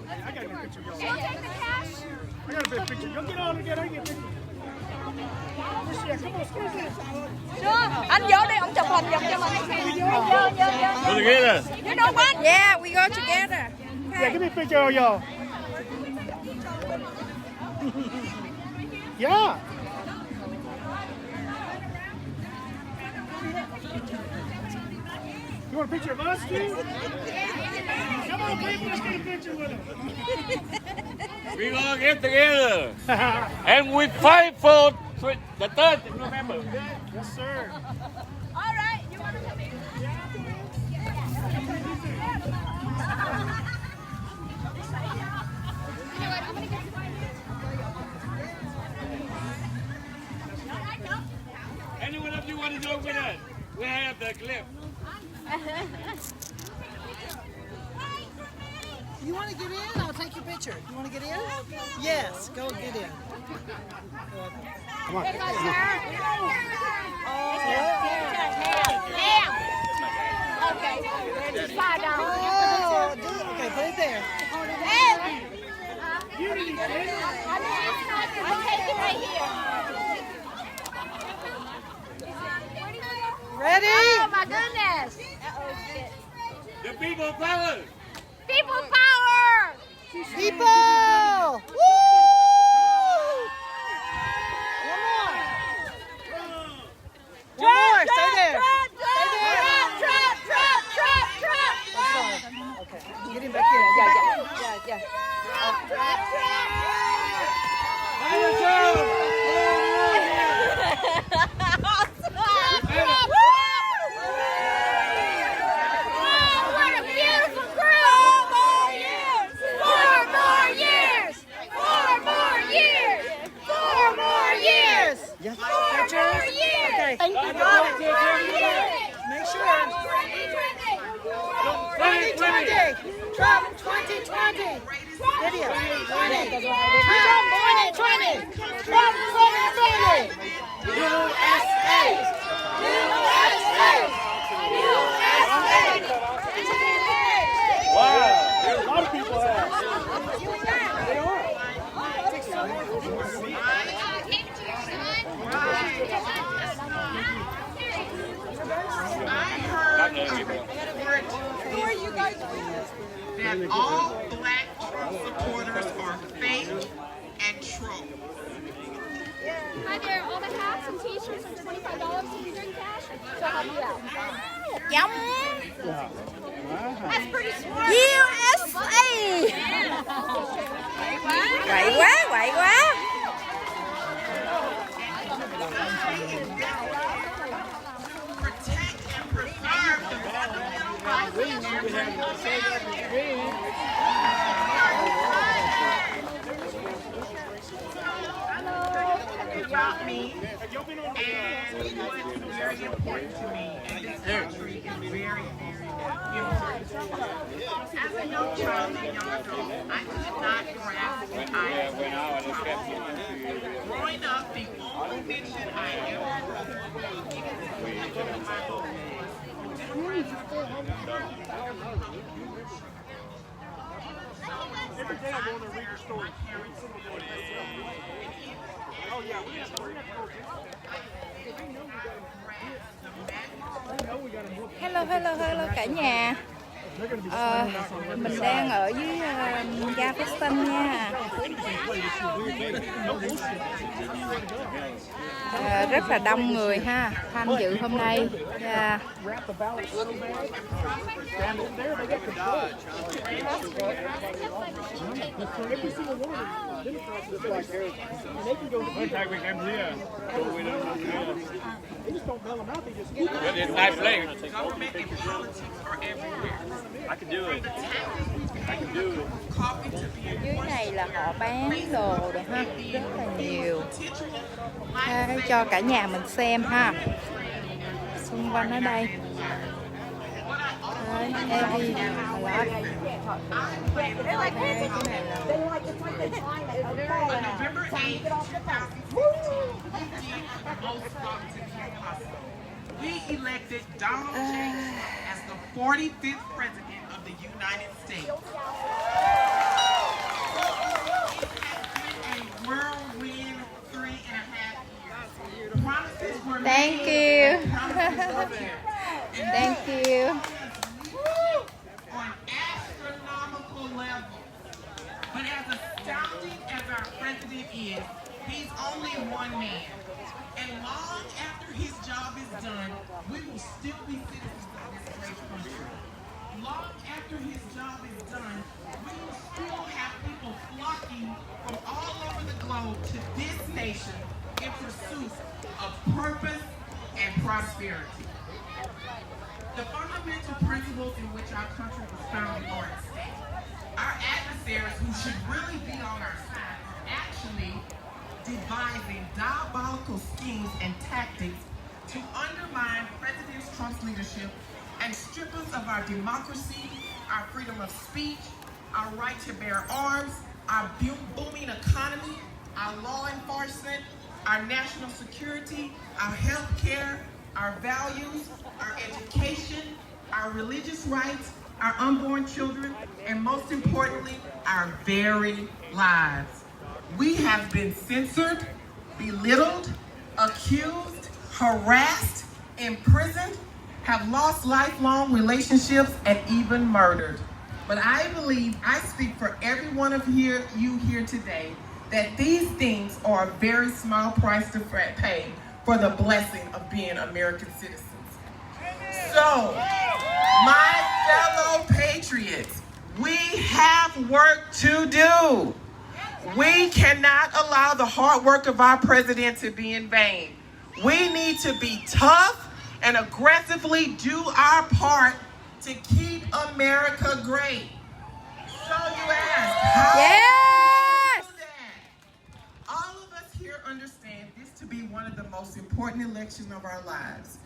I got a good picture of y'all. She'll take the cash. I got a big picture. Y'all get on together. I get a picture. Come on, excuse me. Anh vô đi, ông chụp hình giùm cho mình. Go together. You know what? Yeah, we go together. Yeah, give me a picture of y'all. Yeah. You want a picture of us, too? Come on, people, let's get a picture with them. We gonna get together. And we fight for the 3rd of November. Yes, sir. All right, you want to come in? Anyone of you want to go with us? We have the clip. You want to get in? I'll take your picture. You want to get in? Yes, go get in. Come on. Okay, just $5. Oh, do it. Okay, put it there. I'll take it right here. Ready? Oh my goodness! The people power. People power! People! Woo! One more. Stay there. Okay, get him back in. Yeah. What a beautiful group! 4 more years! 4 more years! 4 more years! Yes. 4 more years! Okay. Make sure. 2020. Trump 2020. Video. 2020. Trump 2020. Trump 2020. USA. USA. USA. Wow. A lot of people have. They are. Who are you guys with? That all black Trump supporters are fake and troll. Hi there, all the hats and t-shirts are $25 if you bring cash. So I'll help you out. That's pretty smart. USA! Quậy quá! Protect and preserve the about me, and what's very important to me, and this country is very, very important. As a young child and young adult, I could not grasp the idea. Growing up, the only mention I ever was my home. Every day I go in there and read your story. Oh, yeah. We're going to go. Hello cả nhà. Mình đang ở dưới ga Preston nha. Rất là đông người ha, tham dự hôm nay. Dưới này là họ bán đồ rồi ha, rất là nhiều. Cho cả nhà mình xem ha. Xung quanh ở đây. Heavy We elected Donald J. as the 45th President of the United States. Thank you. On astronomical level. But as astounding as our president is, he's only one man. And long after his job is done, we will still be citizens of this great country. Long after his job is done, we will still have people flocking from all over the globe to this nation in pursuit of purpose and prosperity. The fundamental principles in which our country was founded are at stake. Our adversaries, who should really be on our side, are actually devising diabolical schemes and tactics to undermine President Trump's leadership and strip us of our democracy, our freedom of speech, our right to bear arms, our booming economy, our law enforcement, our national security, our health care, our values, our education, our religious rights, our unborn children, and most importantly, our very lives. We have been censored, belittled, accused, harassed, imprisoned, have lost lifelong relationships, and even murdered. But I believe I speak for every one of you here today that these things are a very small price to pay for the blessing of being American citizens. So, my fellow patriots, we have work to do. We cannot allow the hard work of our president to be in vain. We need to be tough and aggressively do our part to keep America great. So you ask, how do we do that? All of us here understand this to be one of the most important elections of our lives.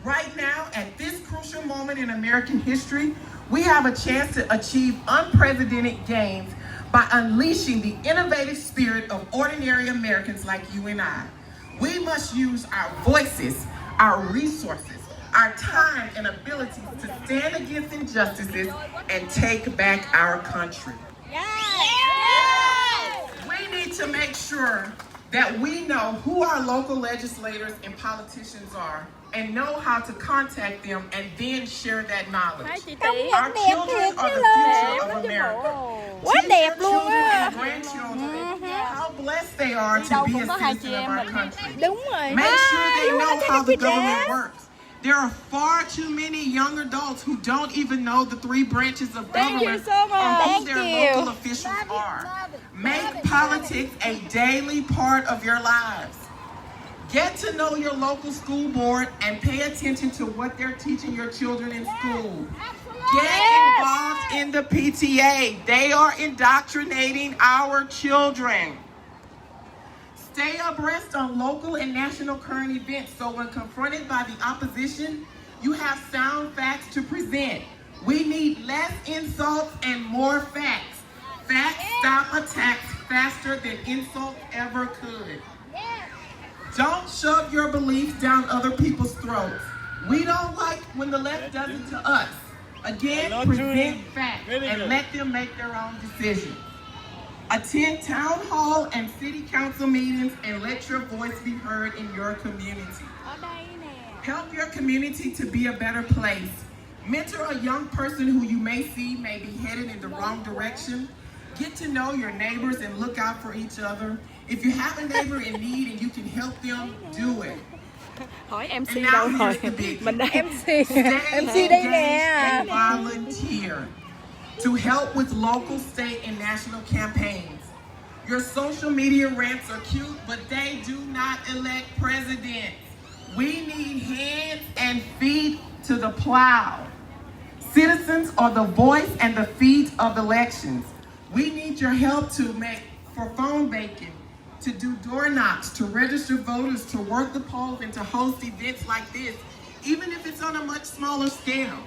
Right now, at this crucial moment in American history, we have a chance to achieve unprecedented gains by unleashing the innovative spirit of ordinary Americans like you and I. We must use our voices, our resources, our time and abilities to stand against injustices and take back our country. Yes! We need to make sure that we know who our local legislators and politicians are and know how to contact them and then share that knowledge. Our children are the future of America. Quá Teach đẹp your luôn children á. and grandchildren how blessed they are to be a citizen of our country. Đúng rồi. Make sure they you know wanna take how a the picture? government works. There are far too many young adults who don't even know the three branches of Thank you government so much. or who Thank their you. local officials are. Make politics a daily part of your lives. Get to know your local school board and pay attention to what they're teaching your children in school. Get involved in the PTA. They are indoctrinating our children. Stay abreast on local and national current events so when confronted by the opposition, you have sound facts to present. We need less insults and more facts. Facts stop attacks faster than insults ever could. Don't shove your beliefs down other people's throats. We don't like when the left does it to us. Again, present facts and let them make their own decisions. Attend town hall and city council meetings and let your voice be heard in your community. Help your community to be a better place. Mentor a young person who you may see may be headed in the wrong direction. Get to know your neighbors and look out for each other. If you have a neighbor in need and you can help them, do it. Hỏi MC And đâu now rồi? here's the big Mình đang Stay MC đây nè. engaged and volunteer to help with local, state, and national campaigns. Your social media rants are cute, but they do not elect presidents. We need hands and feet to the plow. Citizens are the voice and the feet of elections. We need your help for phone banking, to do door knocks, to register voters, to work the polls, and to host events like this, even if it's on a much smaller scale.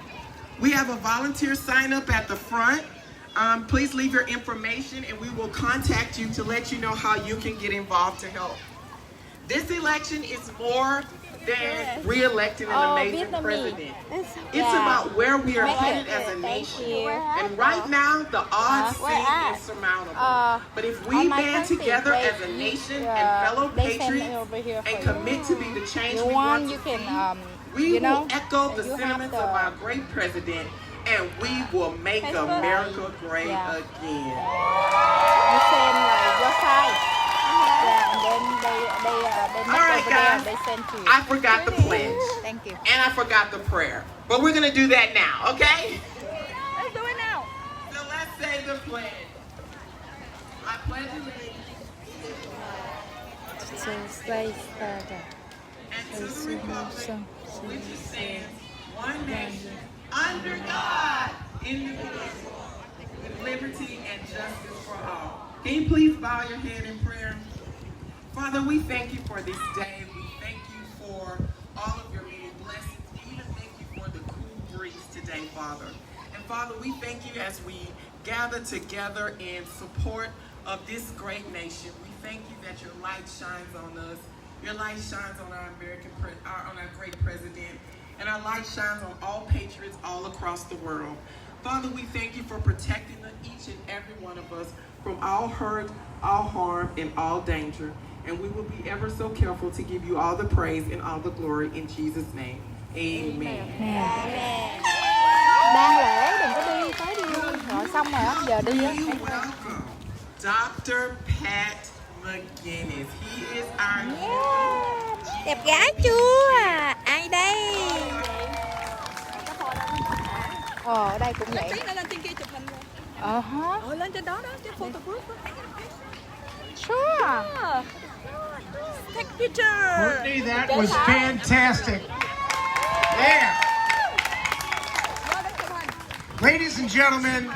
We have a volunteer sign up at the front. Please leave your information and we will contact you to let you know how you can get involved to help. This election is more than re-electing an amazing Vietnamese. president. It's Yeah. about where we are Make headed it. as a Thank nation. you. And right now, the odds where seem at? insurmountable. But if we on my band country, together wait, as a nation you, and fellow they send it patriots over here and for you. commit to be the change You we want, want you to can, see, we you know, will echo the you have sentiments the of our great president, and we will make Facebook. America great Yeah. again. You send like your side. Yeah, and then they make All right, over there guys. and they send to you. I forgot the pledge. Thank you. And I forgot the prayer. But we're going to do that now, okay? Let's do it now. So let's say the pledge. I pledge allegiance So stay started. and to the republic which stands one nation under God, indivisible, with liberty and justice for all. Can you please bow your head in prayer? Father, we thank you for this day. We thank you for all of your many blessings. We even thank you for the cool breeze today, Father. And Father, we thank you as we gather together in support of this great nation. We thank you that your light shines on us. Your light shines on our on our great president, and our light shines on all patriots all across the world. Father, we thank you for protecting each and every one of us from all hurt, all harm, and all danger. And we will be ever so careful to give you all the praise and all the glory in Jesus' name. Amen. Đang lễ đừng có đi tới đi luôn. Rồi xong rồi đó, giờ đi á. Please welcome Dr. Pat McGinnis. He is our Đẹp gái chưa? Ai đây? Ở đây cũng vậy. Lên trên kia chụp hình rồi. Hả? Lên trên đó đó, cái photo group đó. Sure. Take picture. Courtney, that was fantastic. Yeah. Ladies and gentlemen,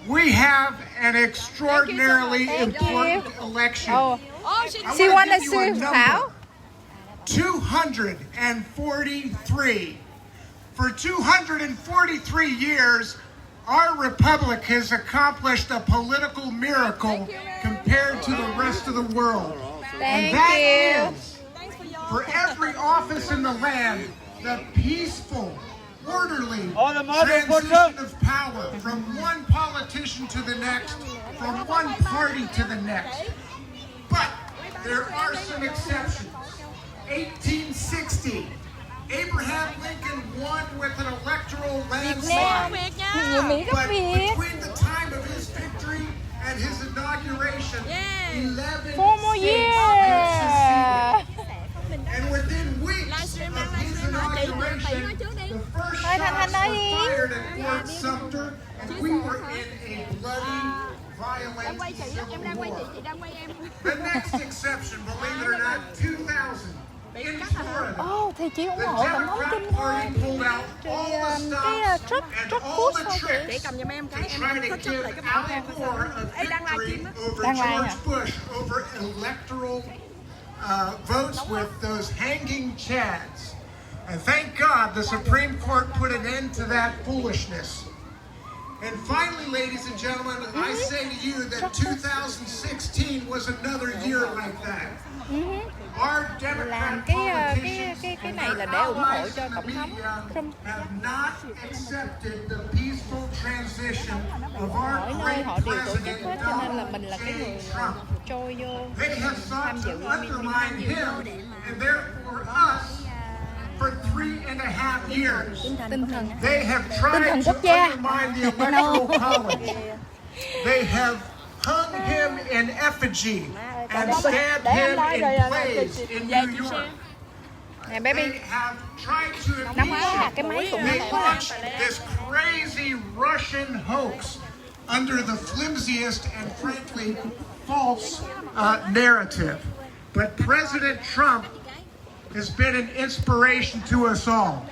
we have an extraordinarily important election. Oh, Oh, she she wanna wanna give you a see number. Pháo. 243. For 243 years, our republic has accomplished a political miracle compared to the rest of the world. Thank And that you. is, for every office in the land, the peaceful, orderly transition of power from one politician to the next, from one party to the next. But there are some exceptions. 1860, Abraham Lincoln won with an electoral landslide. Người Mỹ rất But Việt. between the time of his victory and his inauguration, 11 4 more states years. had seceded. And within weeks of his inauguration, the first Thôi, shots Thanh nói were đi. fired at Fort Sumter, and we were in a bloody, violent civil war. The next exception, believe it or not, 2000, in Florida. Thì chị ủng The hộ tổng thống Democrat Trump thôi. Party pulled out all the stops truck and truck all food the thôi chị. tricks cầm giùm em to cái try to có chấp give lại cái mã Al em. Gore a Đang live victory stream á. over Đang live George hả? Bush over electoral votes with those hanging chads. And thank God the Supreme Court put an end to that foolishness. And finally, ladies and gentlemen, I say to you that 2016 was another year like that. Our Democrat Làm politicians cái and này their là để ủng hộ allies cho in the tổng thống media Trump. have not accepted the peaceful transition of our Mỗi nơi great họ đều tổ chức president hết, cho nên là Donald mình là cái J. người Trump. trôi vô They have tham sought dự. to undermine him and therefore us for 3.5 years. Tinh thần. They have Tinh tried thần to quốc gia. undermine the electoral college. They have hung him in effigy and stabbed him in plays in New York. Nè baby. They have tried to Nóng quá à, impeach cái máy cũng him. They nóng quá. launched this crazy Russian hoax under the flimsiest and frankly false narrative. But President Trump has been an inspiration to us all.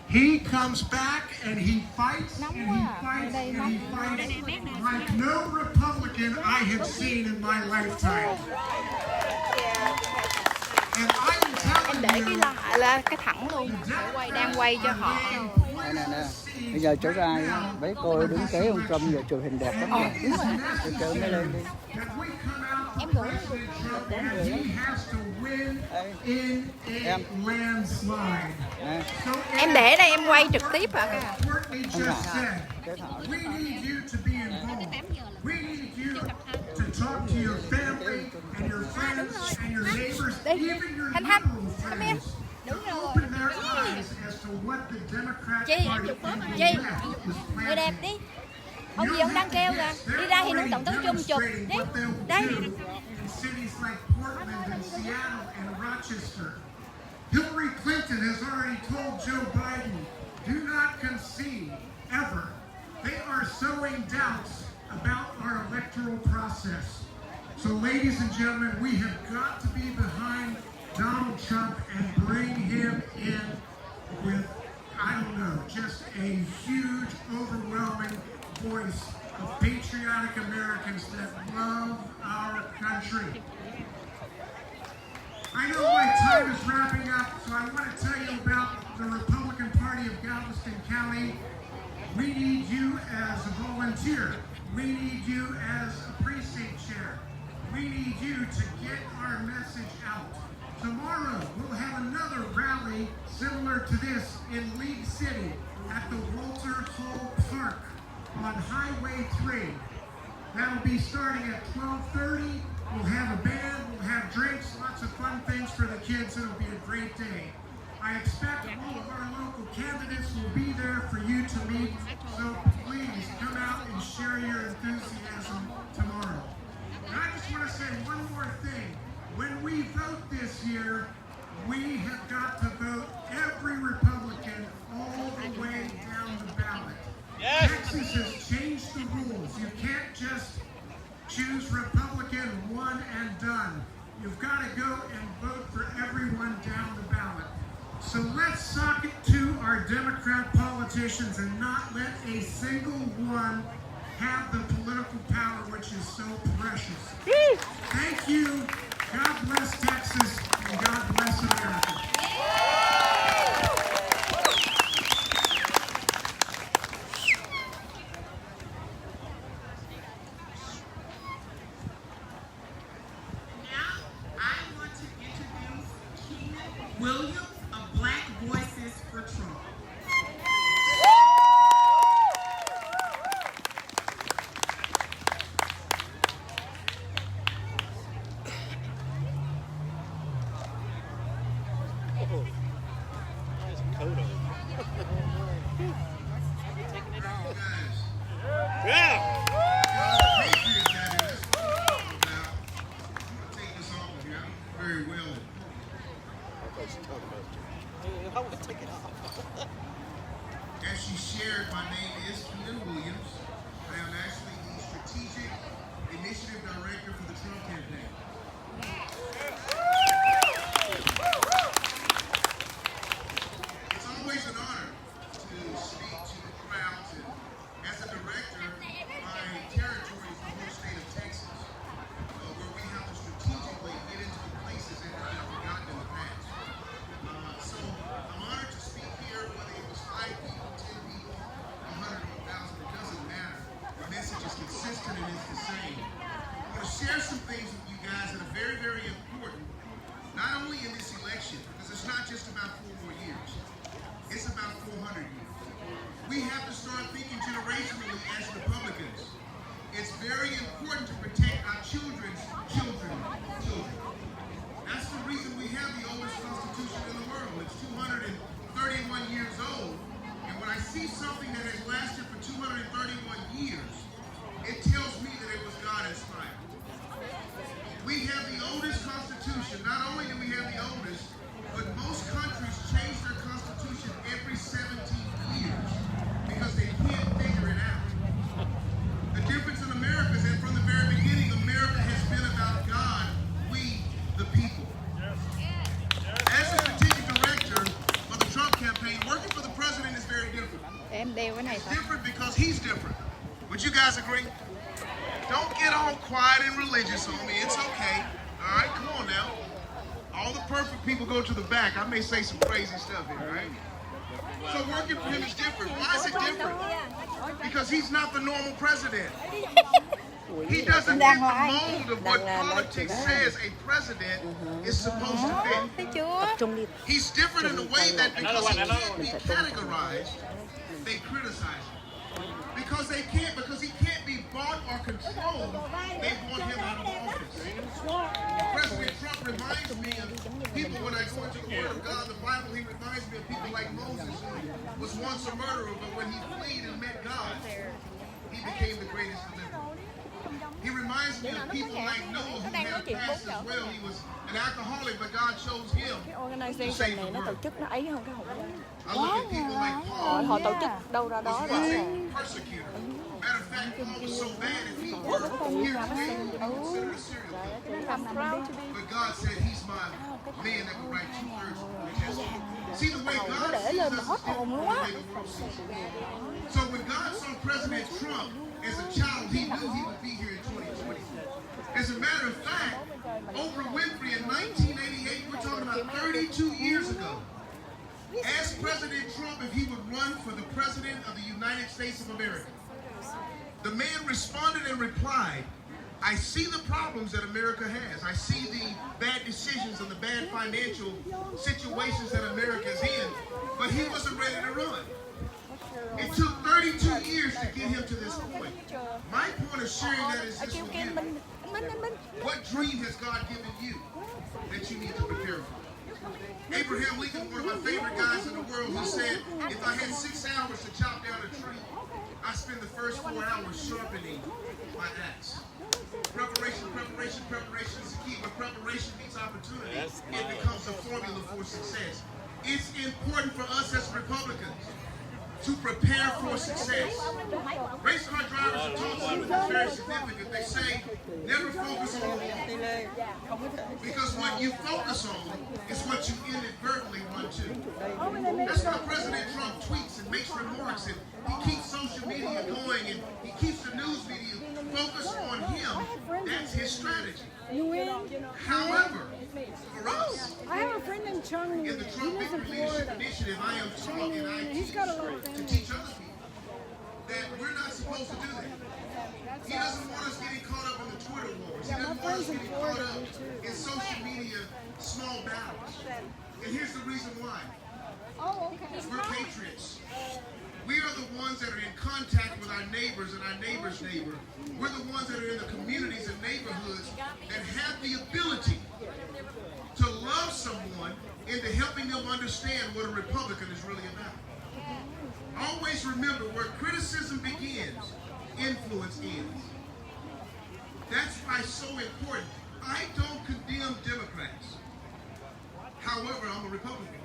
He comes back and he fights and he fights and he fights like no Republican I have seen in my lifetime. And I'm telling Để cái you, là cái thẳng luôn. Đang quay cho họ. Nè, bây giờ chỗ ra mấy cô đứng kế ông Trump giờ chụp hình đẹp lắm rồi. Từ từ mới lên đi. that we come out for President Trump, and he has to win in a landslide. So Em để đây em quay trực tiếp hả? Courtney just said, we need you to be involved. We need you to talk to your family and your friends and your neighbors, even your liberal friends, to open their eyes as to what the Democrat Party and the left is Người đẹp planning. đi. Ông gì ông đang kêu kìa. Đi ra thì nóng tổng thống chung chụp. Đi. Đây. In cities like Portland and Seattle and Rochester. Hillary Clinton has already told Joe Biden, do not concede, ever. They are sowing doubts about our electoral process. So ladies and gentlemen, we have got to be behind Donald Trump and bring him in with, I don't know, just a huge, overwhelming voice of patriotic Americans that love our country. I know my time is wrapping up, so I want to tell you about the Republican Party of Galveston County. We need you as a volunteer. We need you as a precinct chair. We need you to get our message out. Tomorrow, we'll have another rally similar to this in League City at the Walter Hall Park on Highway 3. That'll be starting at 12:30. We'll have a band, we'll have drinks, lots of fun things for the kids. It'll be a great day. I expect all of our local candidates will be there for you to meet, so please come out and share your enthusiasm tomorrow. And I just want to say one more thing. When we vote this year, we have got to vote every Republican all the way down the ballot. Yes. Texas has changed the rules. You can't just choose Republican one and done. You've got to go and vote for everyone down the ballot. So let's sock it to our Democrat politicians and not let a single one have the political power which is so precious. Thank you. God bless Texas and God bless America. Now, I want to introduce Keenan Williams of Black Voices for Trump. Yeah. Patriots, that is. Now, I'm going to take this off of here. I don't very well. As she shared, my name is Keenan Williams. I am actually the Strategic Initiative Director for the Trump campaign. It's always an honor to speak to the crowds, and as a director, my territory is the whole state of Texas, where we have to strategically get into the places that have been forgotten in the past. So I'm honored to speak here, whether it was 5 people, 10 people, 100 or 1,000, it doesn't matter. The message is consistent and it's the same. I'm going to share some things with you guys that are very, very important, not only in this election, because it's not just about 4 more years. It's about 400 years. We have to start thinking generationally as Republicans. It's very important to protect our children's children. That's the reason we have the oldest Constitution in the world. It's 231 years old. And when I see something that has lasted for 231 years, it tells me that it was God-inspired. We have the oldest Constitution. Not only do we have the oldest, but most countries change their Constitution every 17 years because they can't figure it out. The difference in America is that from the very beginning, America has been about God, we, the people. As the strategic director of the Trump campaign, working for the president is very different. Em đeo cái này It's thôi. different because he's different. Would you guys agree? Don't get all quiet and religious on me. It's okay. All right, come on now. All the perfect people go to the back. I may say some crazy stuff here, right? So working for him is different. Why is it different? Because he's not the normal president. He doesn't Đang fit the like. mold of what politics says a president is supposed to fit. Thấy chưa? He's different in the way that because he can't be categorized, they criticize him. Because he can't be bought or controlled, they want him out of office. President Trump reminds me of people when I go into the Word of God, the Bible, he reminds me of people like Moses, who was once a murderer, but when he fled and met God, he became the greatest deliverer. He reminds me of people like Noah, who had a past as well. He was an alcoholic, but God chose him to save the world. I look at people like Paul, who was once a persecutor. Matter of fact, Paul was so bad if he were here today, he would be considered a serial killer. But God said he's my man that will write 2/3 of the New Testament. See, the way God sees us is different from the way the world sees us. So when God saw President Trump as a child, he knew he would be here in 2020. As a matter of fact, Oprah Winfrey in 1988, we're talking about 32 years ago, asked President Trump if he would run for the President of the United States of America. The man responded and replied, I see the problems that America has. I see the bad decisions and the bad financial situations that America is in, but he wasn't ready to run. It took 32 years to get him to this point. My point of sharing that is this with you. What dream has God given you that you need to prepare for? Abraham Lincoln, one of my favorite guys in the world, who said, if I had 6 hours to chop down a tree, I spend the first 4 hours sharpening my axe. Preparation, preparation, preparation is the key. When preparation meets opportunity, it becomes a formula for success. It's important for us as Republicans to prepare for success. Race car drivers are taught something that's very significant. They say, never focus on because what you focus on is what you inadvertently run to. That's why President Trump tweets and makes remarks and he keeps social media going and he keeps the news media focused on him. That's his strategy. However, for us, I have a friend named Chung. in the Trump Victory Leadership Initiative, I am taught and I teach to teach other people that we're not supposed to do that. He doesn't want us getting caught up in the Twitter wars. He doesn't want us getting caught up in social media small battles. And here's the reason why. We're patriots. We are the ones that are in contact with our neighbors and our neighbor's neighbor. We're the ones that are in the communities and neighborhoods that have the ability to love someone into helping them understand what a Republican is really about. Always remember, where criticism begins, influence ends. That's why it's so important. I don't condemn Democrats. However, I'm a Republican.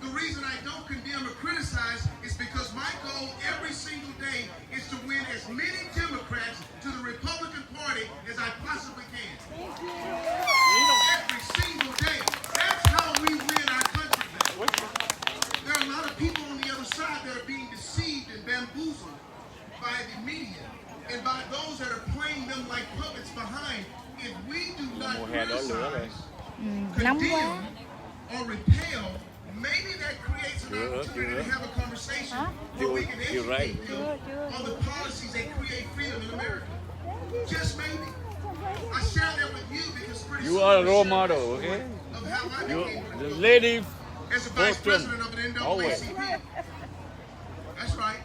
The reason I don't condemn or criticize is because my goal every single day is to win as many Democrats to the Republican Party as I possibly can. Every single day. That's how we win our country back. There are a lot of people on the other side that are being deceived and bamboozled by the media and by those that are playing them like puppets behind. If we do not criticize, condemn, or repel, maybe that creates an opportunity to have a conversation where we can educate them on the policies that create freedom in America. Just maybe. I share that with you because pretty You soon are a we'll role share model, the okay? story of how I You, became the a lady as a vice Boston, president of an always. NAACP. That's right.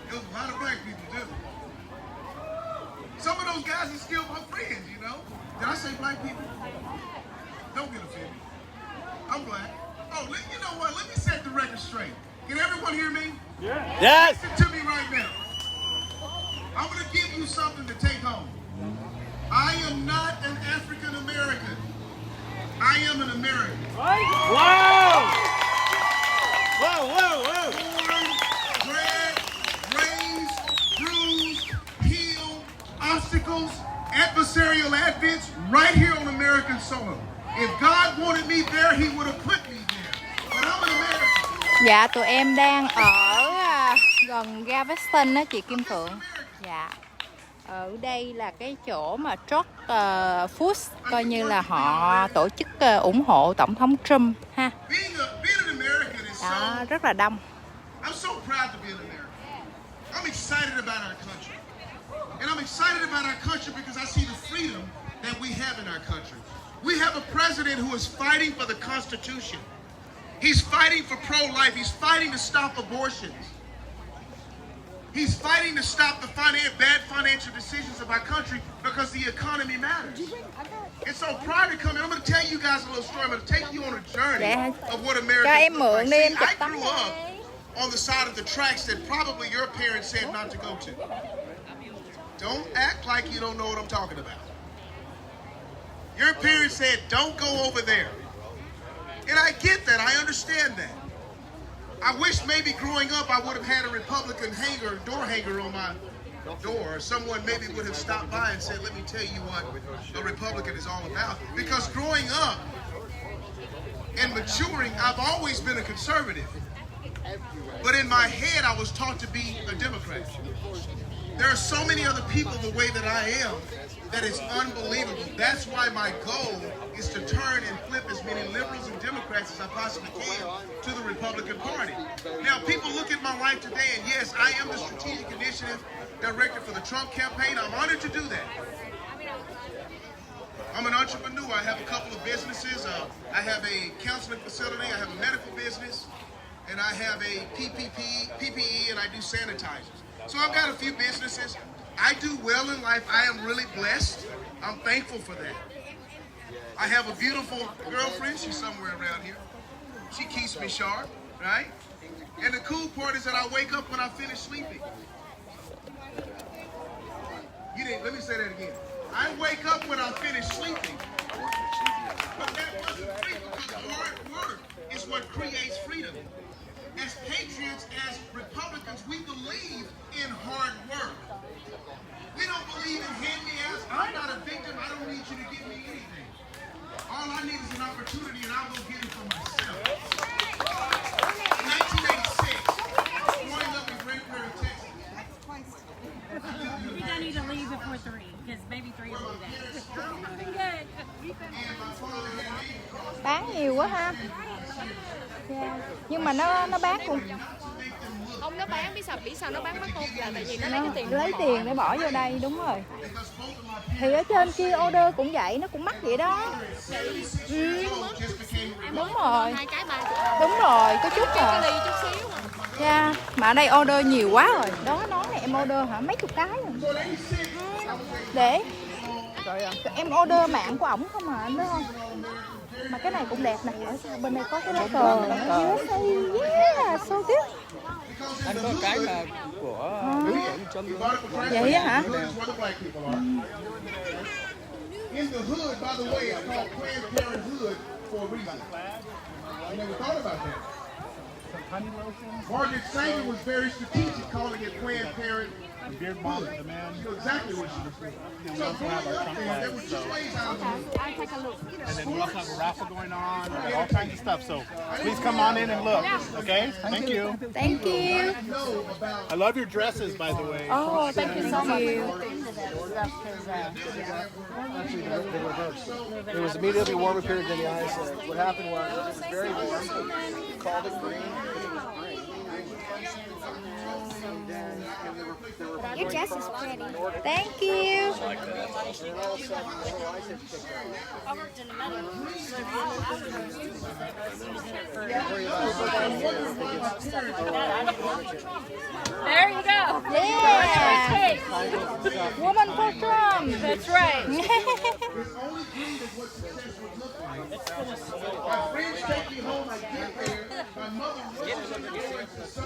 There's a lot of black people too. Some of those guys are still my friends, you know. Did I say black people? Don't get offended. I'm black. Oh, you know what? Let me set the record straight. Can everyone hear me? Yes. Listen to me right now. I'm going to give you something to take home. I am not an African American. I am an American. Wow. Wow, wow, wow. Born, bred, raised, bruised, healed, obstacles, adversarial advents right here on American soil. If God wanted me there, He would have put me there. But I'm an American. Dạ, tụi em đang ở gần ga Weston đó chị Kim Phượng. Dạ. Ở đây là cái chỗ mà truck food coi như là họ tổ chức ủng hộ tổng thống Trump ha. Đó, rất là đông. I'm so proud to be an American. I'm excited about our country. And I'm excited about our country because I see the freedom that we have in our country. We have a president who is fighting for the Constitution. He's fighting for pro-life. He's fighting to stop abortions. He's fighting to stop the bad financial decisions of our country because the economy matters. And so prior to coming, I'm going to tell you guys a little story. I'm going to take you on a journey of what America is like. See, I grew up on the side of the tracks that probably your parents said not to go to. Don't act like you don't know what I'm talking about. Your parents said, don't go over there. And I get that. I understand that. I wish maybe growing up I would have had a Republican door hanger on my door, or someone maybe would have stopped by and said, let me tell you what a Republican is all about. Because growing up and maturing, I've always been a conservative. But in my head, I was taught to be a Democrat. There are so many other people the way that I am that is unbelievable. That's why my goal is to turn and flip as many liberals and Democrats as I possibly can to the Republican Party. Now, people look at my life today, and yes, I am the Strategic Initiative Director for the Trump campaign. I'm honored to do that. I'm an entrepreneur. I have a couple of businesses. I have a counseling facility. I have a medical business. And I have a PPE, and I do sanitizers. So I've got a few businesses. I do well in life. I am really blessed. I'm thankful for that. I have a beautiful girlfriend. She's somewhere around here. She keeps me sharp, right? And the cool part is that I wake up when I finish sleeping. Let me say that again. I wake up when I finish sleeping. But that wasn't free because hard work is what creates freedom. As patriots, as Republicans, we believe in hard work. We don't believe in hand-me-outs. I'm not a victim. I don't need you to give me anything. All I need is an opportunity, and I'll go get it for myself. In 1986, growing up in Great Prairie, Texas. You don't need to leave before 3, because maybe 3 will do that. Good. Bán nhiều quá ha. Yeah. Nhưng mà nó bán cũng Không, nó bán biết sao nó bán mắc không? Là tại vì nó lấy cái tiền lấy tiền để bỏ vô đây, đúng rồi. Thì ở trên kia order cũng vậy, nó cũng mắc vậy đó. Đúng rồi. 2 cái 30. Đúng rồi, có chút cái à. ly chút xíu mà. Yeah. Mà ở đây order nhiều quá rồi. Đó, nói này em order hả? Mấy chục cái rồi. Để em order mạng của ổng không hả anh, đúng không? Mà cái này cũng đẹp nè, ở bên đây có cái lá cờ USA, yeah, so good. Anh có cái là của Trump luôn. Vậy á hả? In the hood, by the way, it's called Planned Parenthood for a reason. I never thought about that. Margaret Sanger was very strategic, calling it Planned Parenthood. Beard Mom, the man. You know exactly what she was doing. So have our Trump there were two ways out of it. I'll take a look. And then we also have a raffle going on, and all kinds of stuff. So please come on in and look, okay? Thank you. Thank you. I love your dresses, by the way. Oh, thank you so much. It was immediately warmer period than the ice. What happened was it was very warm. We called it green. Your dress is pretty. Thank you. There you go. Yeah. Woman for Trump. That's right. My friends take me home, I get there, my mother looks at me and says, son,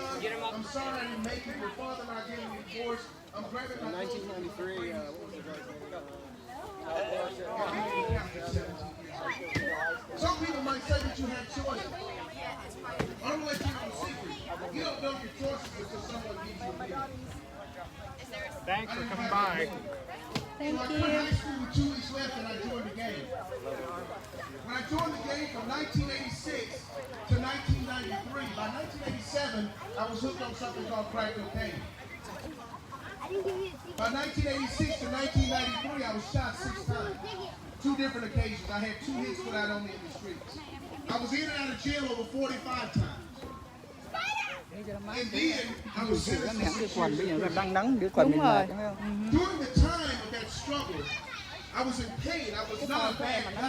I'm sorry I didn't make it, your father and I getting divorced, I'm grabbing my 1993, what was the guy's name? Some people might say that you had choices. I'm going to let you know a secret. You don't know your choices until someone gives you a deal. Thanks for coming by. Thank I you. went to high school with 2 weeks left and I joined the game. When I joined the game from 1986 to 1993, by 1987, I was hooked on something called crack cocaine. By 1986 to 1993, I was shot 6 times. 2 different occasions. I had 2 hits put out on me in the streets. I was in and out of jail over 45 times. And then I was sentenced to 6 Quần bây giờ years. đang nắng đứa quần Đúng mình rồi. mệt, đúng không? During the time of that struggle, I was in pain. I was not a bad guy.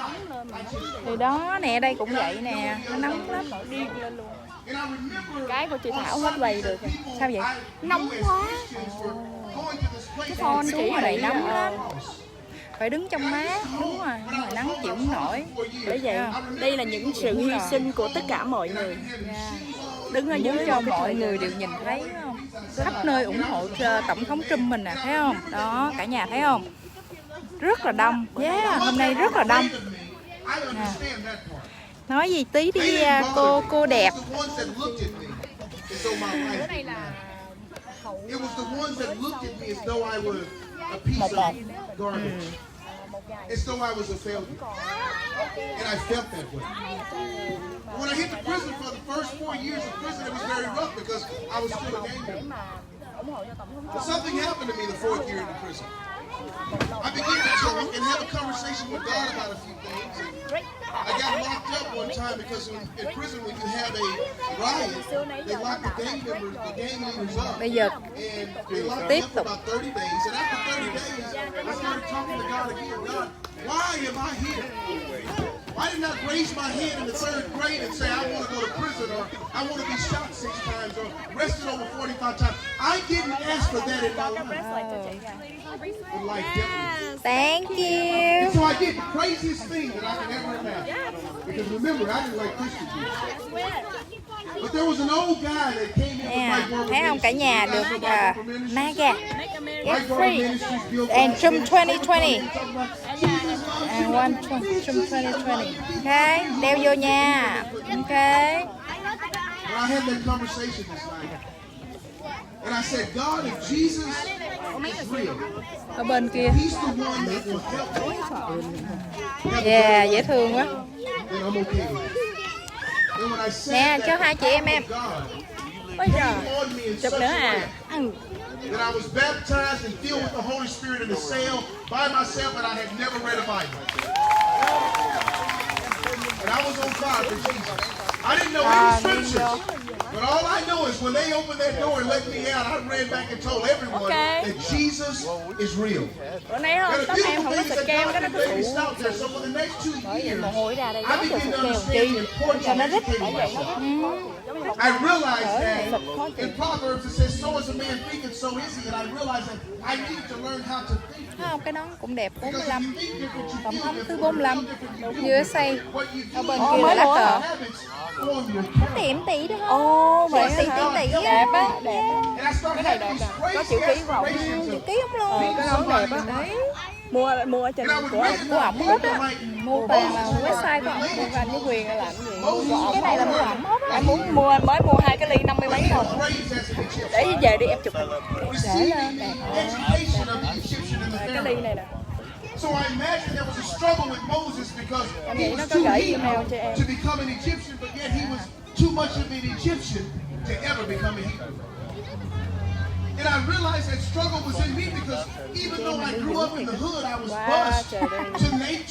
I just Thì đó nè, đây cũng vậy nè, nó nóng lắm. And I remember Cái của chị on Thảo hết quầy được. Sundays, Sao vậy? people Nóng as quá. Christians were going to this place Con called chị mà này đi nóng ra, lắm. Phải đứng trong mát, đúng rồi, nhưng mà nắng chịu không nổi. Bởi vậy, đây là những sự hy sinh của tất cả mọi người. Đứng ở dưới Cho mọi người đều nhìn thấy phải không? Khắp nơi ủng hộ cho Tổng thống Trump mình nè, thấy không? Đó, cả nhà thấy không? Rất là đông. Yeah, hôm nay rất là đông. Nè. Nói gì tí đi cô đẹp. Bữa này là it was the ones that looked at me as though I was a piece of garbage. As though I was a failure. And I felt that way. When I hit the prison for the first 4 years of prison, it was very rough because I was still a gang member. But something happened to me the 4th year in the prison. I began to talk and have a conversation with God about a few things. And I got locked up one time because in prison when you have a riot, they lock the gang members, the gang leaders up. Bây giờ And they locked me tiếp up for tục. about 30 days. And after 30 days, I started talking to God again. God, why am I here? Why didn't I raise my hand in the 3rd grade and say I want to go to prison or I want to be shot 6 times or arrested over 45 times? I didn't ask for that in my life. But life definitely. Thank you. And so I did the craziest thing that I could ever imagine. Because remember, I didn't like Christian people. But there was an old guy that came in Nè, with my thấy không cả nhà được Maga Get free and and Trump 2020 and one Trump 2020. Ok, đeo vô nha. Ok. But I had that conversation this night. And I said, God, if Jesus is real, Ở bên kia. He's the one that will help me. Yeah, dễ thương quá. Then I'm okay with it. And when I said Nè, that, cho hai chị em. God Bây giờ, came on me in chụp such nữa a à? way that I was baptized and filled with the Holy Spirit in a cell by myself, and I had never read a Bible. And I was on fire for Jesus. I didn't know any scriptures, but all I know is when they opened that door and let me out, I ran back and told everyone that Jesus is real. bữa nay không, tóc em không có xịt kem, cái nó cứ So for the next 2 years, mồ hôi ra đây, I giống began xịt to keo understand chi, the importance cho of nó rít. educating myself. I realized that in Proverbs it says, so is a man thinketh, so is he. And I realized that I needed to learn how to think. Thấy không, cái nón cũng đẹp. 45. Tổng thống thứ 45 USA. Ở bên kia là lá cờ. Tiệm tỷ đó. Ồ, vậy Tỷ hả? tỷ Đẹp á, đẹp á. Cái này đẹp nè, có chữ ký của ổng. Chữ ký không luôn. Cái nón đẹp á. Đấy. Mua ở trên Của ổng hết á. Mua về mà website của ổng. mua anh với Quyền làm cái gì? Cái này là mua ổng hết á. Em muốn mua, mới mua 2 cái ly 50 mấy thôi. Để về đi em chụp hình. Để lên đẹp. Cái ly này nè. So I imagine there was a struggle with Moses because Em he nghĩ nó was có too gửi Hebrew email cho em. to become an Egyptian, but yet he was too much of an Egyptian to ever become a Hebrew. And I realized that struggle was in me because even though I grew up in the hood, I was bused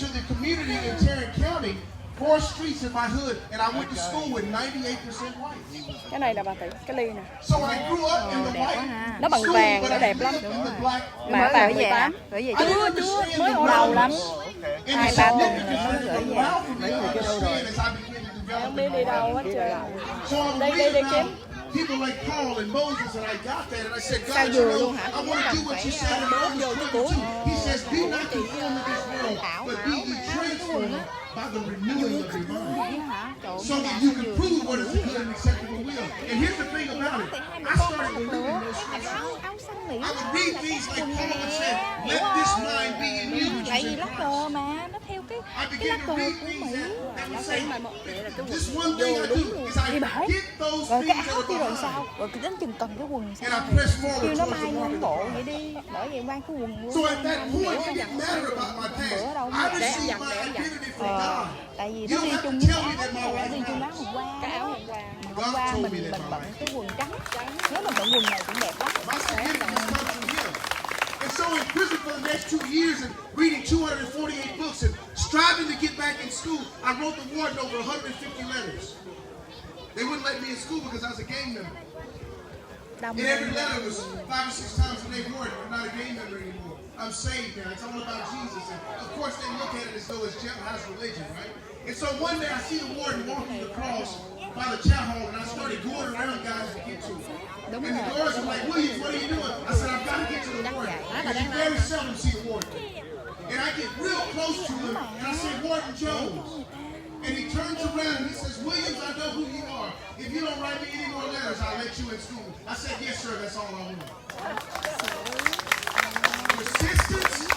to the community in Tarrant County, 4 streets in my hood, and I went to school with 98% whites. Cái này là bà Tỷ, cái ly nè. So I grew up in the white Nó bằng school, vàng, but nó I đẹp grew lắm. up in the black. Mà gửi về hả? Gửi về chưa? Mới Lâu lắm. And the 2-3 tuần significance rồi of mới gửi the về. Ralph for me to understand as I began to develop Không biết đi đâu hết trời ạ. So I was Đây reading kiếm. about people like Paul and Moses, and I got that, and I said, Sao God, you vừa know, luôn hả? I want to do what you said in Romans 22. He says, be not conformed to this world, but be ye transformed by the renewing of your mind, so that you can prove what is the good and acceptable will. And here's the thing about it. I started believing those scriptures. I would read things like Paul would say, let this mind be in you, which Tại is vì in lá Christ. cờ mà nó theo cái I lá began cờ to read của things Mỹ. that would say, Cái this one thing I do is I get those Rồi cái things that áo are kia rồi behind. sao? Rồi cái đến chừng cần cái quần sao? And I press forward Kêu nó towards may the lên mark bộ of the vậy đi. Bởi vậy mang cái quần luôn. So at that point, it didn't matter about my past. I received my identity from God. Tại vì You nó don't đi have to chung tell với me that my áo. wife Đi chung áo hôm qua. cái áo hôm qua. Hôm qua mình bận cái quần trắng. Nếu mình bận quần này cũng đẹp lắm. My significance comes from Him. And so in prison for the next 2 years and reading 248 books and striving to get back in school, I wrote the warden over 150 letters. They wouldn't let me in school because I was a gang member. In every letter was 5 or 6 times a day, Lord, I'm not a gang member anymore. I'm saved now. It's all about Jesus. And of course, they look at it as though it's jailhouse religion, right? And so one day I see the warden walking across by the chow hall, and I started going around guys to get to him. And the guards were like, Williams, what are you doing? I said, I've got to get to the warden. And you very seldom see the warden. And I get real close to him, and I say, Warden Jones. And he turns around and he says, Williams, I know who you are. If you don't write me any more letters, I'll let you in school. I said, yes, sir, that's all I want. Persistence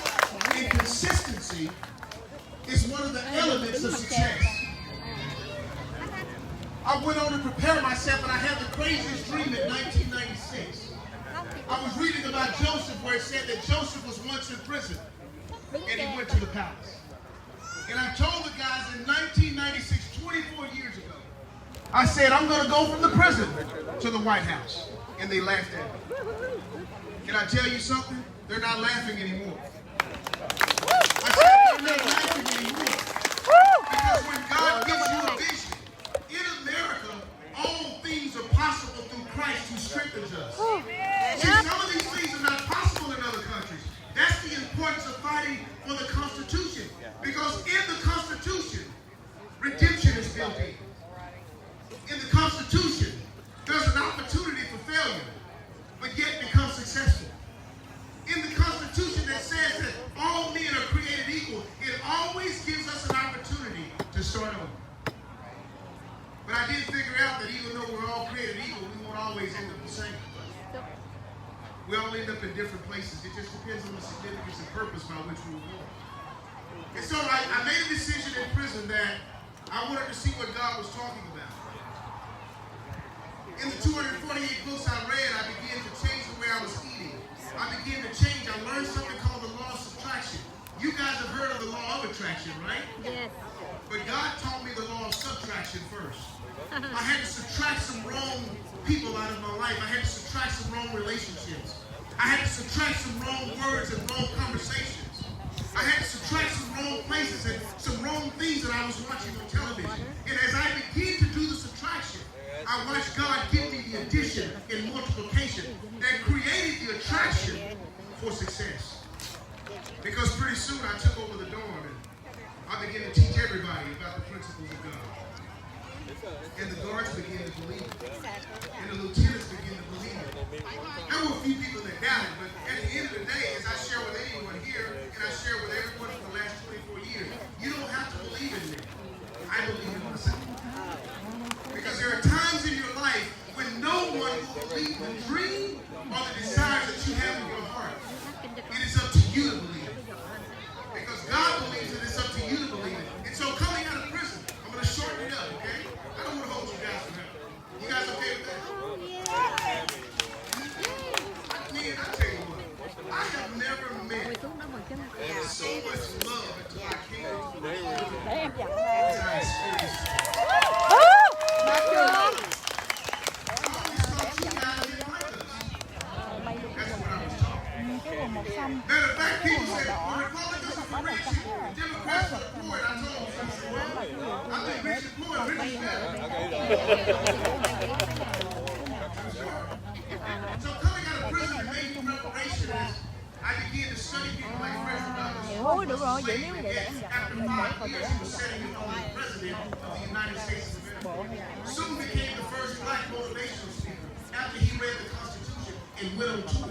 and consistency is one of the elements of success. I went on to prepare myself, and I had the craziest dream in 1996. I was reading about Joseph, where it said that Joseph was once in prison, and he went to the palace. And I told the guys in 1996, 24 years ago, I said, I'm going to go from the prison to the White House. And they laughed at me. Can I tell you something? They're not laughing anymore. I said, they're not laughing anymore. Because when God gives you a vision, in America, all things are possible through Christ who strengthens us. See, some of these things are not possible in other countries. That's the importance of fighting for the Constitution. Because in the Constitution, redemption is built in. In the Constitution, there's an opportunity for failure, but yet become successful. In the Constitution that says that all men are created equal, it always gives us an opportunity to start over. But I did figure out that even though we're all created equal, we won't always end up the same. We all end up in different places. It just depends on the significance and purpose by which we were born. And so I made a decision in prison that I wanted to see what God was talking about. In the 248 books I read, I began to change the way I was eating. I began to change. I learned something called the law of subtraction. You guys have heard of the law of attraction, right? Yes. But God taught me the law of subtraction first. I had to subtract some wrong people out of my life. I had to subtract some wrong relationships. I had to subtract some wrong words and wrong conversations. I had to subtract some wrong places and some wrong things that I was watching on television. And as I began to do the subtraction, I watched God give me the addition and multiplication that created the attraction for success. Because pretty soon I took over the dorm and I began to teach everybody about the principles of God. And the guards began to believe it. And the lieutenants began to believe it. There were a few people that doubted, but at the end of the day, as I share with anyone here, and I share with everyone for the last 24 years, you don't have to believe in me. I believe in myself. Because there are times in your life when no one will believe the dream or the desires that you have in your heart. It is up to you to believe it. Because God believes it, it's up to you to believe it. And so coming out of prison, I'm going to shorten it up, okay? I don't want to hold you guys forever. You guys okay with that? Man, I tell you what, I have never met so much love until I came to I experienced it. Matter of fact, people said, the Republicans are for rich and Democrats are for poor. And I told them, I said, well, I think rich and poor, rich is better. So coming out of prison and making preparation is, I began to study people like Frederick Douglass. Được rồi, vậy nếu để em After 5 years, he was setting his own president of the United States of America. Soon became the first black motivational speaker after he read the Constitution and went on tour.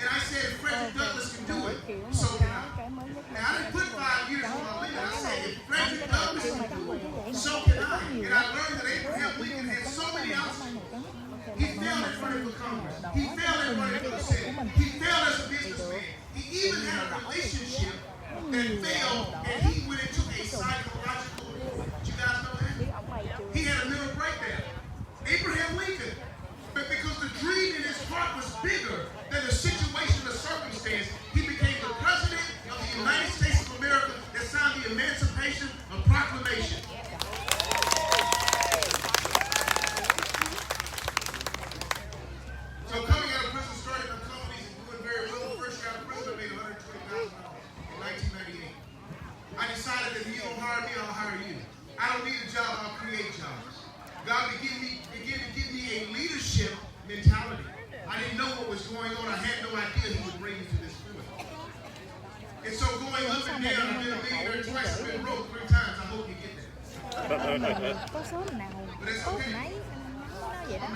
And I said, if Frederick Douglass can do it, so can I. Now, I didn't put 5 years on my limit. I said, if Frederick Douglass can do it, so can I. And I learned that Abraham Lincoln had so many obstacles. He failed at running for Congress. He failed at running for the Senate. He failed as a businessman. He even had a relationship that failed, and he went into a psychological, did you guys know that? He had a mental breakdown. Abraham Lincoln. But because the dream in his heart was bigger than the situation or circumstance, he became the president of the United States of America that signed the Emancipation Proclamation. So coming out of prison, starting my companies and doing very well. The first year out of prison, I made $120,000 in 1998. I decided that if you don't hire me, I'll hire you. I don't need a job, I'll create jobs. God began to give me a leadership mentality. I didn't know what was going on. I had no idea He would bring me to this point. And so going up and down, I've been a millionaire twice, I've been broke 3 times. I hope you get that. Có số nào có nấy nó vậy đó.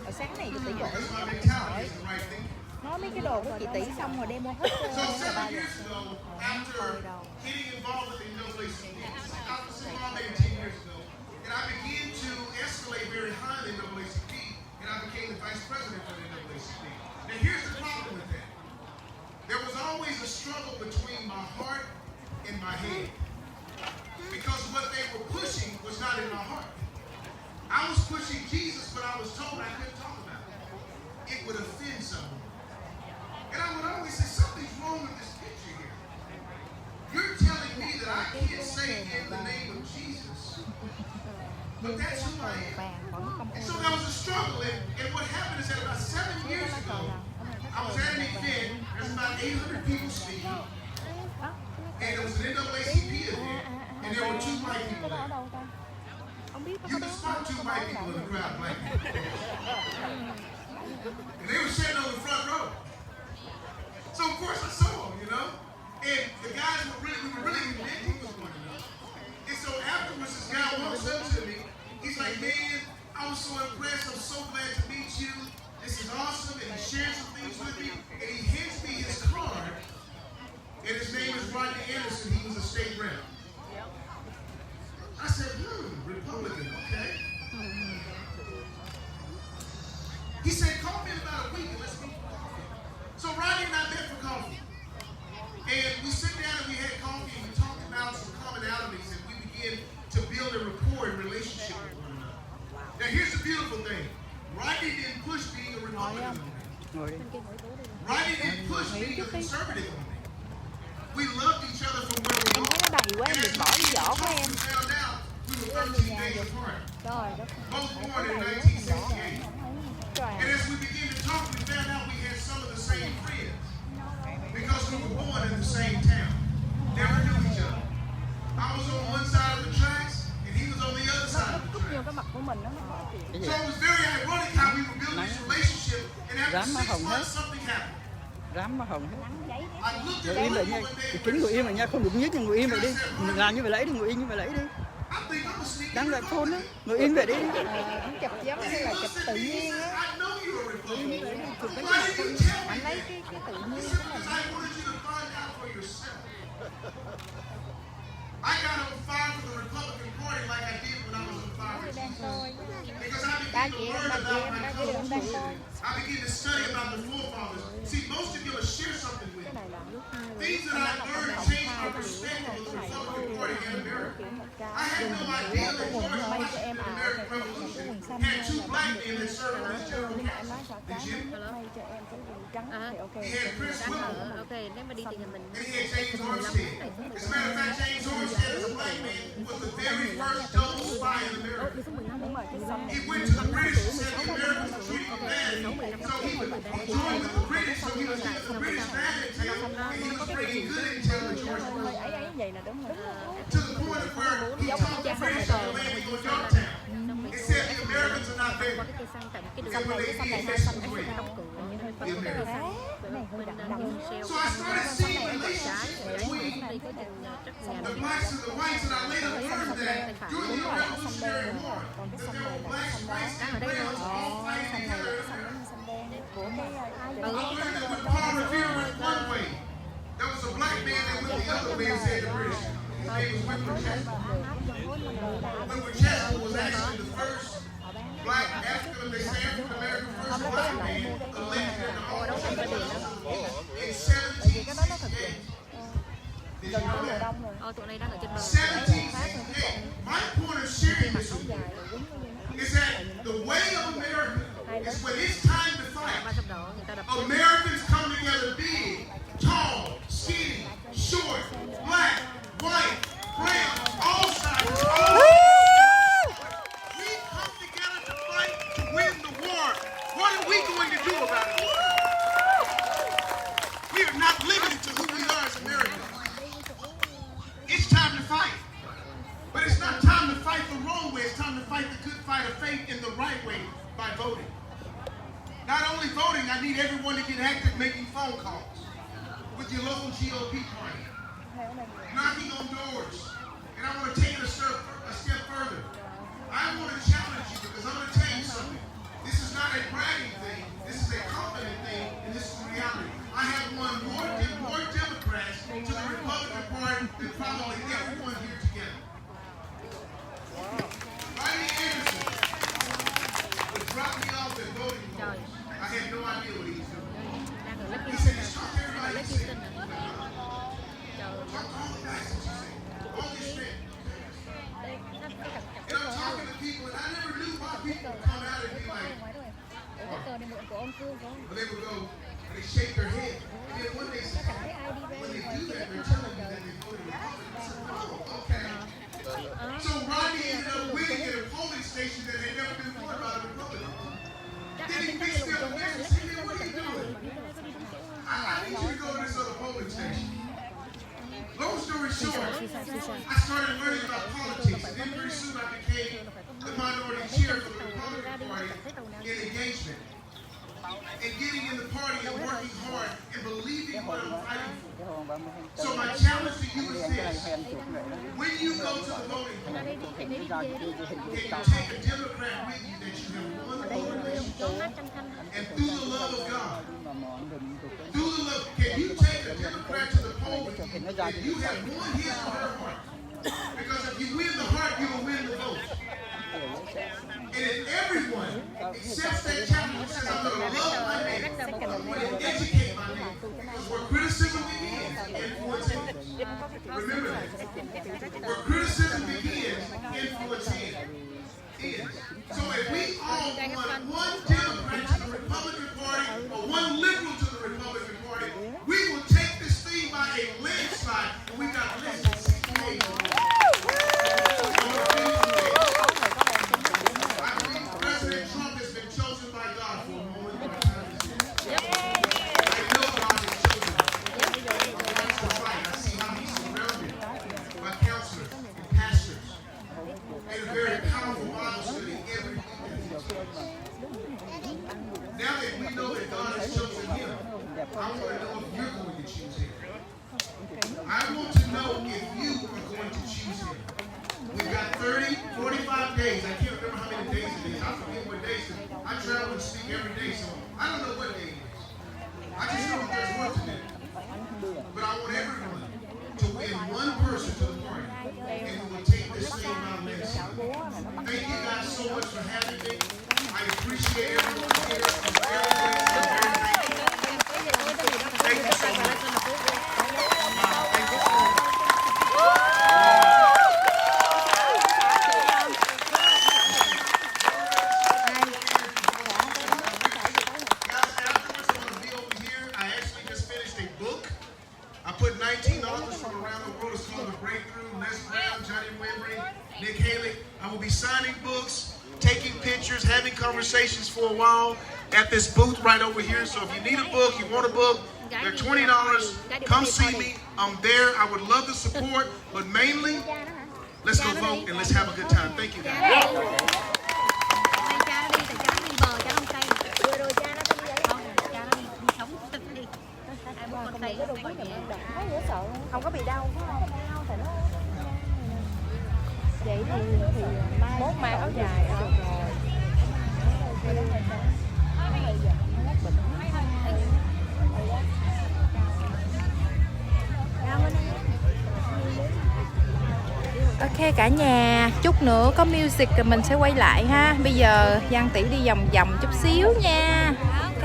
Ở sáng này chị tỷ gọi That's my mentality. It's the right thing. nói mấy cái đồ của chị tỷ xong rồi đem mua hết So cho ba 7 years ago, after getting involved in NAACP, I was involved maybe 10 years ago, and I began to escalate very high in NAACP, and I became the vice president for the NAACP. Now here's the problem with that. There was always a struggle between my heart and my head. Because what they were pushing was not in my heart. I was pushing Jesus, but I was told I couldn't talk about it. It would offend someone. And I would always say, something's wrong with this picture here. You're telling me that I can't say in the name of Jesus, but that's who I am. And so there was a struggle, and what happened is that about 7 years ago, I was at an event, there's about 800 people speaking, and it was an NAACP event, and there were 2 white people there. You can spot 2 white people in the crowd, black people. And they were sitting on the front row. So of course I saw them, you know, and the guys we were really connecting with one another. And so afterwards, this guy walks up to me. He's like, man, I was so impressed. I'm so glad to meet you. This is awesome. And he shared some things with me. And he hands me his card. And his name is Rodney Anderson. He was a state rep. I said, Republican, okay. He said, call me in about a week and let's meet for coffee. So Rodney and I met for coffee. And we sat down and we had coffee and we talked about some commonalities and we began to build a rapport and relationship with one another. Now here's the beautiful thing. Rodney didn't push being a Republican on me. Rodney didn't push being a conservative on me. We loved each other from where we were. And as we found out, we were 13 days apart. Both born in 1968. And as we began to talk, we found out we had some of the same friends. Because we were born in the same town. Never knew each other. I was on one side of the tracks, and he was on the other side of the tracks. So it was very ironic how we were building this relationship, and after 6 months, something happened. Rám mà hồng hết. I looked Ngồi at im lại nha. Chính ngồi im lại nha, không được nhích nhưng ngồi im lại đi. Đừng làm như vậy lấy đi, ngồi im như vậy lấy đi. Đang lại phone đó, ngồi im vậy đi. Chụp giống như là chụp tự nhiên á. Anh lấy cái tự nhiên của mình. I got on fire for the Republican Party like I did when I was on fire for Jesus. Because I began to learn about my culture. I began to study about the forefathers. See, most of you will share something with me. Things that I learned changed my perspective of the Republican Party in America. I had no idea that George Washington, the American Revolution, had 2 black men that served as general counsel. Did you? He had Prince William. And he had James Armstead. As a matter of fact, James Armstead is a black man who was the very first double spy in America. He went to the British and said the Americans were treating him badly, so he joined with the British, so he was giving the British bad intel, and he was bringing good intel to George Washington. To the point of where he told the British on the landing on Yorktown. He said the Americans are not there. And when they did, guess who was winning? The Americans. So I started seeing relationships between the blacks and the whites, and I later learned that during the Revolutionary War, that there were blacks, whites, and browns all fighting together. I learned that when Paul Revere went one way, there was a black man that went the other way and said the British. His name was Winston Churchill. Winston Churchill was actually the first black African American first black man elected in the office in 1768. Did you know that? 1768. My point of sharing this with you is that the way of America is when it's time to fight, Americans come together big, tall, skinny, short, black, white, brown, all sizes, all we come together to fight to win the war. What are we going to do about it? We are not limited to who we are as Americans. It's time to fight. But it's not time to fight the wrong way. It's time to fight the good fight of faith voting. Not only voting, I need everyone to get active making phone calls with your local GOP party, knocking on doors. And I want to take it a step further. I want to challenge you because I'm going to tell you something. This is not a bragging thing. This is a confident thing, and this is reality. I have won more Democrats to the Republican Party than probably everyone here together. Rodney Anderson would drop me off at voting polls. I had no idea what he was doing. He said, "You talk to everybody." He said, "Talk to all the guys that you say. All these men." And I'm talking to people, and I never knew why people would come out and be like, but they would go, and they shake their head. And then one day, when they do that, they're telling you that they voted Republican. I said, "Oh, okay." So Rodney ended up winning at a polling station that had never been won by a Republican. Then he fixed me up there and said, "Man, what are you doing? I need you to go to this other polling station." Long story short, I started learning about politics, and then pretty soon I became the minority chair for the Republican Party in engagement. And getting in the party and working hard and believing what I'm fighting for. So my challenge to you is this. When you go to the voting poll, can you take a Democrat with you that you have won the election and through the love of God, through the love, can you take a Democrat to the poll with you and you have won his or her heart? Because if you win the heart, you will win the vote. And if everyone accepts that challenge and says, "I'm going to love my neighbor, I'm going to educate my neighbor," because where criticism begins, influence ends. Remember that. Where criticism begins, influence ends. So if we all want one Democrat to the Republican Party or one liberal to the Republican Party, we will take this thing by a landslide, and we've got less than 60 days. President Trump has been chosen by God for a moment. I know God has chosen him. That's the fight. I see how he's surrounded by counselors and pastors and a very powerful Bible study every week. Now that we know that God has chosen him, I want to know if you're going to choose him. I want to know if you are going to choose him. We've got 30, 45 days. I can't remember how many days it is. I forget what days it is. I travel and speak every day, so I don't know what day it is. I just know that there's work to do. But I want everyone to win one person to the party, and we will take this thing out next time. Thank you guys so much for having me. I appreciate everyone here. Thank you so much. Put 19 authors from around the world. It's called The Breakthrough. Les Brown, Johnny Wimbrey, Nick Haley. I will be signing books, taking pictures, having conversations for a while at this booth right over here. So if you need a book, you want a book, they're $20. Come see me. I'm there. I would love the support, but mainly, let's go vote and let's have a good time. Thank you, guys. Không có bị đau phải không? Vậy thì mai mốt mang áo dài được rồi. Ok cả nhà, chút nữa có music rồi mình sẽ quay lại ha. Bây giờ Giang Tỷ đi vòng vòng chút xíu nha. Ok.